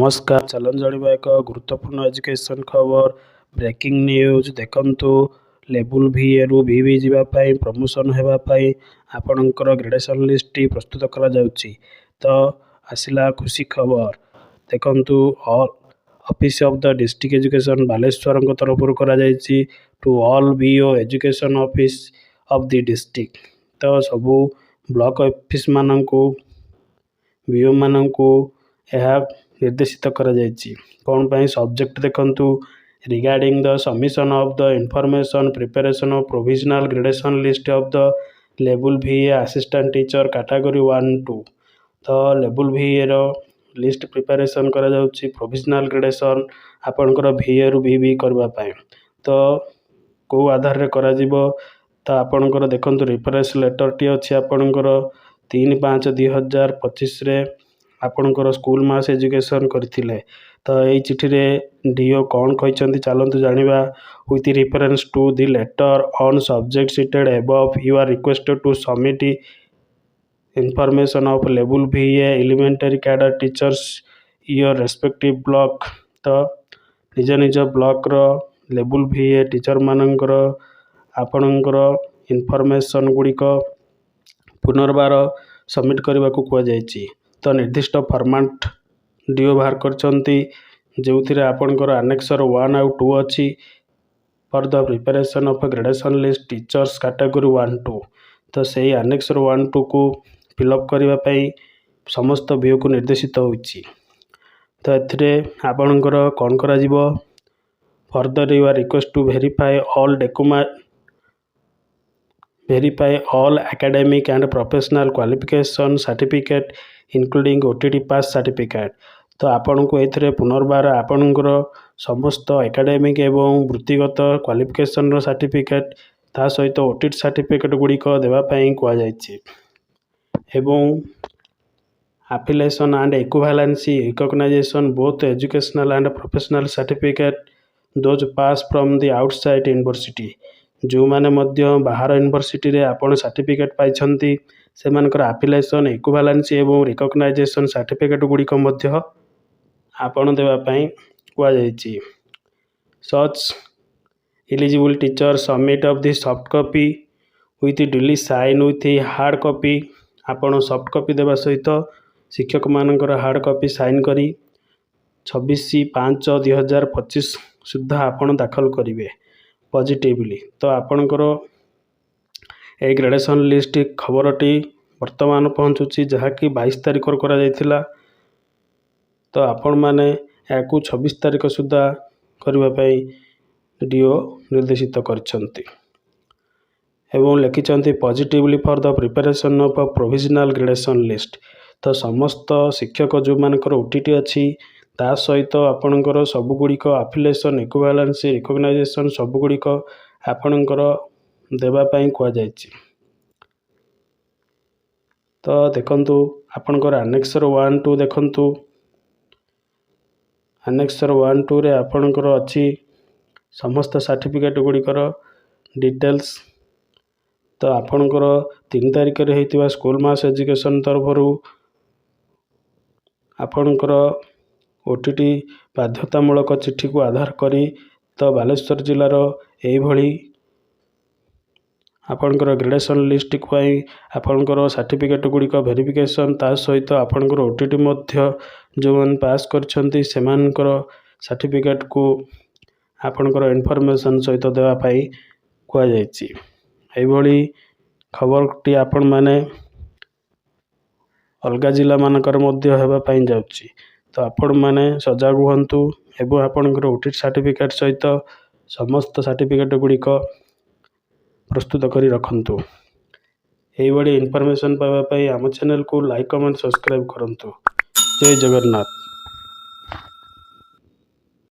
नमस्कार चलन जानिबा एक गुरुत्वपूर्ण एजुकेशन खबर ब्रेकिंग न्यूज देखंतु लेवल भी रु भी जीवा पाई प्रमोशन हेबा पाई आपणकर ग्रेडेशन लिस्ट प्रस्तुत करा जाउची। तो आसिला खुशी खबर देखंतु all office of the district education Baleswar तरफ करा जायछि to all BO education office of the district. तो सबू ब्लॉक ऑफिस माननकु बीओ माननकु यह निर्देशित करा जायछि। कौन पाई सब्जेक्ट देखंतु regarding the submission of the information preparation of provisional gradation list of the level V assistant teacher category 1-2। तो लेवल भी रो लिस्ट प्रिपरेशन करा जाउछि प्रोविजनल ग्रेडेशन आपनकर भी रु भी करबा पाई। तो को आधार रे करा जिवो तो आपनकर देखंतु रेफरेंस लेटर टी अछि आपनकर 3/5/2025 रे आपणकर स्कूल मास एजुकेशन करथिले। तो यही चिठी रे डीओ कौन कहते चलतु जानिबा with reference to the letter on subject cited above you are requested to submit information of level V elementary cadre teachers your respective block. तो निज निज ब्लॉक रो लेवल भी टीचर मानकर आपणकर इंफॉर्मेशन गुड़िक पुनर्बार सबमिट करने को कह जायछि। तो निर्दिष्ट फॉर्मेट डीओ बाहर करछंती जो आपणकर आनेक्सर 1 और 2 अच्छी for the preparation of gradation list teachers category 1-2। तो सही आनेक्सर 1-2 को फिलअप करने समस्त बीओ को निर्देशित होइछि। तो एथिरे आपणकर कौन करा जिवो further you are request to verify all document verify all academic and professional qualification certificate including OTT pass certificate। तो आपण को एथिरे पुनर्बार आपणकर समस्त एकेडमिक एवं वृत्तिगत क्वालिफिकेशन रो सर्टिफिकेट ता सहित OTT सर्टिफिकेट गुड़िक देवा पई कह जायछि। एवं affiliation and equivalency recognition both educational and professional certificate those pass from the outside university। जो माने मध्य बाहर यूनिवर्सिटी रे आपण सर्टिफिकेट पाइछंती सेमानकर एफिलिएशन इक्विवेलेंसी एवं रिकॉग्नाइजेशन सर्टिफिकेट गुड़िक मध्य आपण देवा पई कह जायछि। Such eligible teacher submit of the soft copy with duly sign with hard copy. आपण सॉफ्ट कॉपी देवा सहित शिक्षक मानकर हार्ड कॉपी साइन करी 26/5/2025 सुधा आपण दाखल करिवे पॉजिटिवली। तो आपणकर ए ग्रेडेशन लिस्ट खबरटी वर्तमान पहुँचुची जहाँकि 22 तारिख करा जायथिला। तो आपण माने याकू 26 तारिख सुधा करबा पई डीओ निर्देशित करछंती एवं लिखिछंती positively for the preparation of provisional gradation list. तो समस्त शिक्षक जो मानकर ओटीटी अछि ता सहित आपणकर सबुगुड़िक एफिलिएशन इक्विवेलेंसी रिकॉग्नाइजेशन सबुगुड़िक आपणकर देवा पई कह जायछि। तो देखंतु आपणकर आनेक्सर 1-2 देखंतु आनेक्सर 1-2 रे आपणकर अछि समस्त सर्टिफिकेट गुड़िकर डिटेल्स। तो आपणकर 3 तारिख रे हेतिबा स्कूल मास एजुकेशन तरफरु आपणकर ओटीटी बाध्यतामूलक चिठी को आधार करी तो बालेश्वर जिलार एई भली आपणकर ग्रेडेशन लिस्ट पाई आपणकर सर्टिफिकेट गुड़िक वेरिफिकेशन ता सहित आपणकर ओटीटी मध्य जो मन पास करछंती सेमानकर सर्टिफिकेट को आपणकर इन्फॉर्मेशन सहित देवा पाई कह जायछि। एई भली खबरटी आपण माने अलगा जिला मानकर मध्य हेबा पाई जाउछि। तो आपण माने सजाग हुअन्तु एवं आपणकर ओटीटी सर्टिफिकेट सहित समस्त सर्टिफिकेट गुड़िक प्रस्तुत करी रखन्तु। एई बड़ी इन्फॉर्मेशन पाइबा पाई आम चैनल को लाइक कमेंट सब्सक्राइब करन्तु। जय जगन्नाथ।